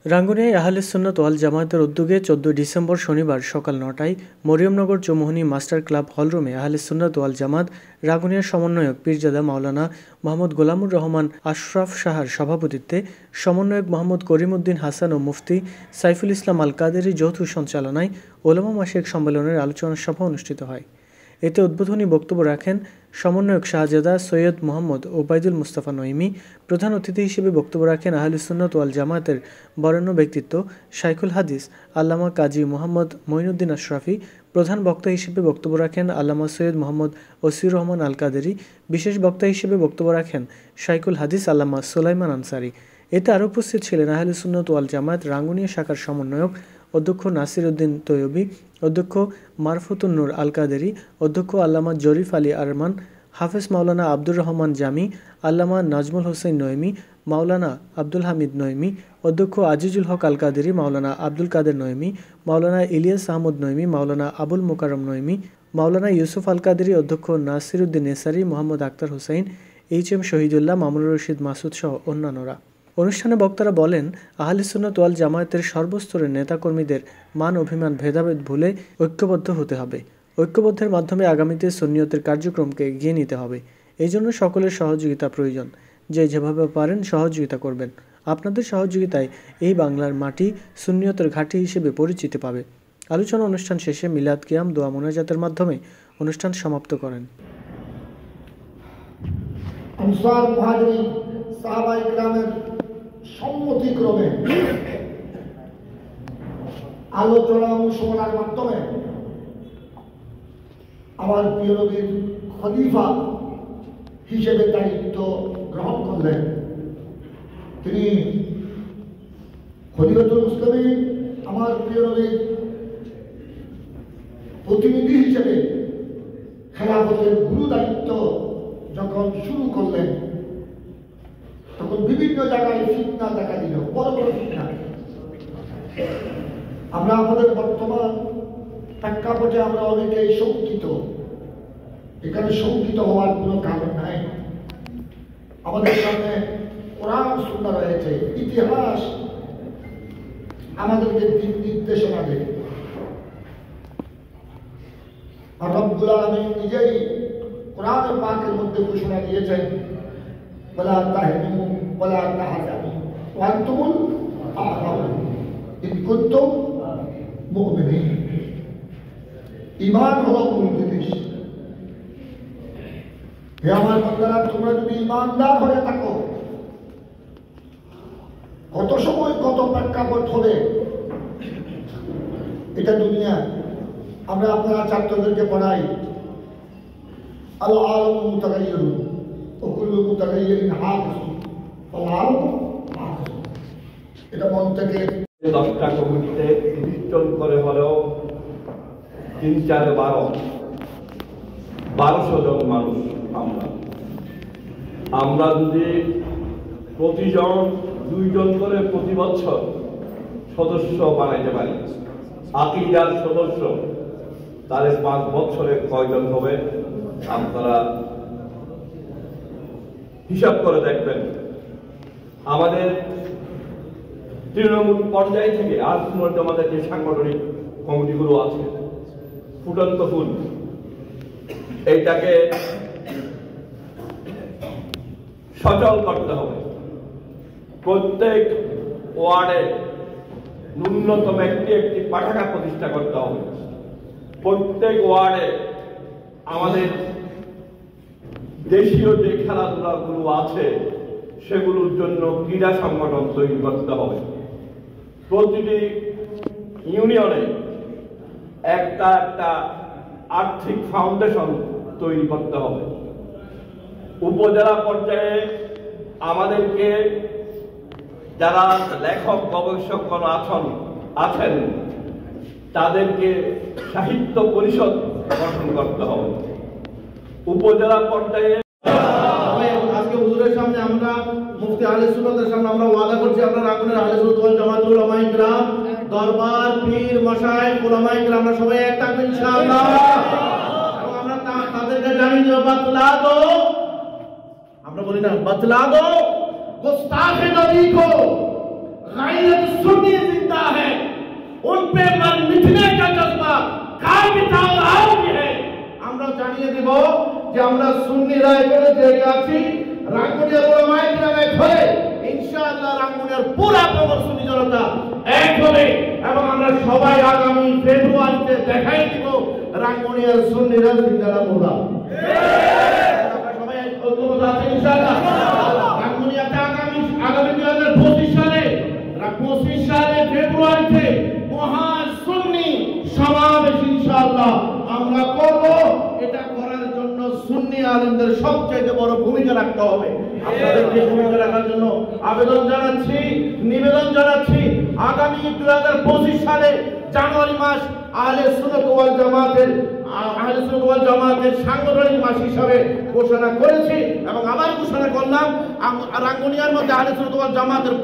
রাঙ্গুনিয়ায় আহলে সুন্নাত ওয়াল জামায়াতের উদ্যোগে ১৪ ডিসেম্বর শনিবার সকাল ৯টায় মরিয়মনগর চৌমুহনী মাস্টার ক্লাব হলরুমে আহলে সুন্নাত ওয়াল জামাত রাঙ্গুনিয়ার সমন্বয়ক পীরজাদা মাওলানা মোহাম্মদ গোলামুর রহমান আশরাফ শাহর সভাপতিত্বে সমন্বয়ক মোহাম্মদ করিমউদ্দিন হাসান ও মুফতি সাইফুল ইসলাম আল কাদেরী যৌথ সঞ্চালনায় ওলামা মাসিক সম্মেলনের আলোচনা সভা অনুষ্ঠিত হয়। এতে উদ্বোধনী বক্তব্য রাখেন সমন্বয়ক শাহজাদা সৈয়দ মোহাম্মদ ওবায়দুল মুস্তাফা নঈমী। প্রধান অতিথি হিসেবে বক্তব্য রাখেন আহলে সুন্নাত ওয়াল জামায়াতের বরেণ্য ব্যক্তিত্ব শাইখুল হাদিস আল্লামা কাজী মোহাম্মদ মঈনুদ্দিন আশরাফী। প্রধান বক্তা হিসেবে বক্তব্য রাখেন আল্লামা সৈয়দ মোহাম্মদ ওসির রহমান আল কাদেরী। বিশেষ বক্তা হিসেবে বক্তব্য রাখেন শাইখুল হাদিস আল্লামা সুলাইমান আনসারী। এতে আরও উপস্থিত ছিলেন আহলে সুন্নাত ওয়াল জামায়াত রাঙ্গুনিয়া শাখার সমন্বয়ক অধ্যক্ষ নাসির উদ্দিন তৈয়বী, অধ্যক্ষ মারফতুন নূর আল কাদেরী, অধ্যক্ষ আল্লামা জরিফ আলী আরমান, হাফেজ মাওলানা আব্দুর রহমান জামি, আল্লামা নাজমুল হোসেন নঈমী, মাওলানা আব্দুল হামিদ নঈমী, অধ্যক্ষ আজিজুল হক আল কাদেরী, মাওলানা আব্দুল কাদের নঈমী, মাওলানা ইলিয়াস আহমদ নঈমী, মাওলানা আবুল মোকাররম নঈমী, মাওলানা ইউসুফ আল কাদেরী, অধ্যক্ষ নাসির উদ্দিন নেসারি, মোহাম্মদ আক্তার হোসেন, এইচ.এম. শহীদুল্লাহ, মামুনুর রশিদ মাসুদ সহ অন্যান্যরা। অনুষ্ঠানে বক্তারা বলেন, আহলে সুন্নাত ওয়াল জামায়াতের সর্বস্তরের নেতাকর্মীদের মান অভিমান ভেদাভেদ ভুলে ঐক্যবদ্ধ হতে হবে। ঐক্যবদ্ধের মাধ্যমে আগামীতে সুন্নিয়তের কার্যক্রমকে এগিয়ে নিতে হবে। এই জন্য সকলের সহযোগিতা প্রয়োজন। যে যেভাবে পারেন সহযোগিতা করবেন। আপনাদের সহযোগিতায় এই বাংলার মাটি সুন্নিয়তের ঘাঁটি হিসেবে পরিচিতি পাবে। আলোচনা অনুষ্ঠান শেষে মিলাদ কিয়াম দোয়া মোনাজাতের মাধ্যমে অনুষ্ঠান সমাপ্ত করেন। সম্মতিক্রমে আলোচনা অনুশীলনের মাধ্যমে আমার প্রিয় নবীর খলিফা হিসেবে দায়িত্ব গ্রহণ করলেন। তিনি খলিফাতুল মুসলিমিন আমার প্রিয় নবীর প্রতিনিধি হিসেবে খেলাফতের গুরু দায়িত্ব যখন শুরু করলেন, তখন বিভিন্ন জায়গায় ফিতনা দেখা দিল, বড় বড় ফিতনা। আমরা আমাদের বর্তমান প্রেক্ষাপটে আমরা অনেকেই শঙ্কিত। এখানে শঙ্কিত হওয়ার কোনো কারণ নাই। আমাদের সামনে কোরআন সুন্নাহ রয়েছে, ইতিহাস আমাদেরকে দিক নির্দেশনা দেয়। আর রব্বুল আলামিন নিজেই কোরআন পাকের মধ্যে ঘোষণা দিয়েছেন, ওয়ালা তাহিনু ওয়ালা তাহজানু ওয়া আনতুমুল আ'লাউন ইন কুনতুম মুমিনিন। ঈমান হলো মূল জিনিস। হে আমার বান্দারা, তোমরা যদি ঈমানদার হয়ে থাকো, কত সময় কত প্রেক্ষাপট হবে এটা দুনিয়া। আমরা আপনারা ছাত্রদেরকে পড়াই, আল আলামু মুতাগায়্যিরুন ওয়া কুল্লু মুতাগায়্যিরিন হাদিসুন ওয়াল আলামু হাদিসুন। এটা মন থেকে 10টা কমিটিতে 30 জন করে হলেও 3, 4, 1200 জন মানুষ। আমরা যদি প্রতিজন 2 জন করে প্রতি বছর সদস্য বানাইতে পারি, আকীদার সদস্য, তাহলে 5 বছরে কয়জন হবে আপনারা হিসাব করে দেখবেন। আমাদের তৃণমূল পর্যায় থেকে আজ পর্যন্ত আমাদের যে সাংগঠনিক কমিটিগুলো আছে, ফুটন্ত ফুল, এইটাকে সচল করতে হবে। প্রত্যেক ওয়ার্ডে ন্যূনতম একটি পাঠাগার প্রতিষ্ঠা করতে হবে। প্রত্যেক ওয়ার্ডে আমাদের দেশীয় যে খেলাধুলাগুলো আছে সেগুলোর জন্য ক্রীড়া সংগঠন তৈরি করতে হবে। প্রতিটি ইউনিয়নে একটা আর্থিক ফাউন্ডেশন তৈরি করতে হবে। উপজেলা পর্যায়ে আমাদেরকে যারা লেখক গবেষকগণ আছেন তাদেরকে সাহিত্য পরিষদ গঠন করতে হবে। উপজেলা পর্যায়ে আজকে হুজুরের সামনে আমরা মুফতি আহলে সুন্নাতের সামনে আমরা ওয়াদা করছি, আমরা রাঙ্গুনিয়ার আহলে সুন্নাত ওয়াল জামাতুল উলামায়ে কিরাম দরবার পীর মশায়েখ উলামায়ে কিরাম আমরা সবাই এক থাকবো ইনশাআল্লাহ। এবং আমরা তাদেরকে জানিয়ে দেব, বাতলা দো, আমরা বলি না বাতলা দো গুস্তাখে নবী কো गायरत सुन्नी जिंदा है, उन पे मर मिटने का जज्बा कायदा और आज भी है। আমরা জানিয়ে দেব যে আমরা সুন্নিরা এখানে জেগে আছি, রাঙ্গুনিয়ার ওলামায়ে কিরাম এক হয়ে ইনশাআল্লাহ রাঙ্গুনিয়ার পুরা প্রবল সুন্নি জনতা এক হবে এবং আমরা সবাই আগামী ফেব্রুয়ারিতে দেখাই দিব রাঙ্গুনিয়ার সুন্নিরা জিন্দাবাদ মোলা। আমরা সবাই ঐক্যবদ্ধ আছি ইনশাআল্লাহ। রাঙ্গুনিয়াতে আগামী 2025 সালে ফেব্রুয়ারিতে মহান সুন্নি সমাবেশ ইনশাআল্লাহ আমরা করব। এটা করার জন্য সুন্নি আলেমদের সবচেয়ে বড় ভূমিকা রাখতে হবে। আপনাদেরকে ভূমিকা রাখার জন্য আবেদন জানাচ্ছি, নিবেদন জানাচ্ছি। আগামী 2025 সালে জানুয়ারি মাস আহলে সুন্নাত ওয়াল জামাতের সাংগঠনিক মাস হিসাবে ঘোষণা করেছি এবং আবার ঘোষণা করলাম রাঙ্গুনিয়ার মধ্যে আহলে সুন্নাত ওয়াল জামাতের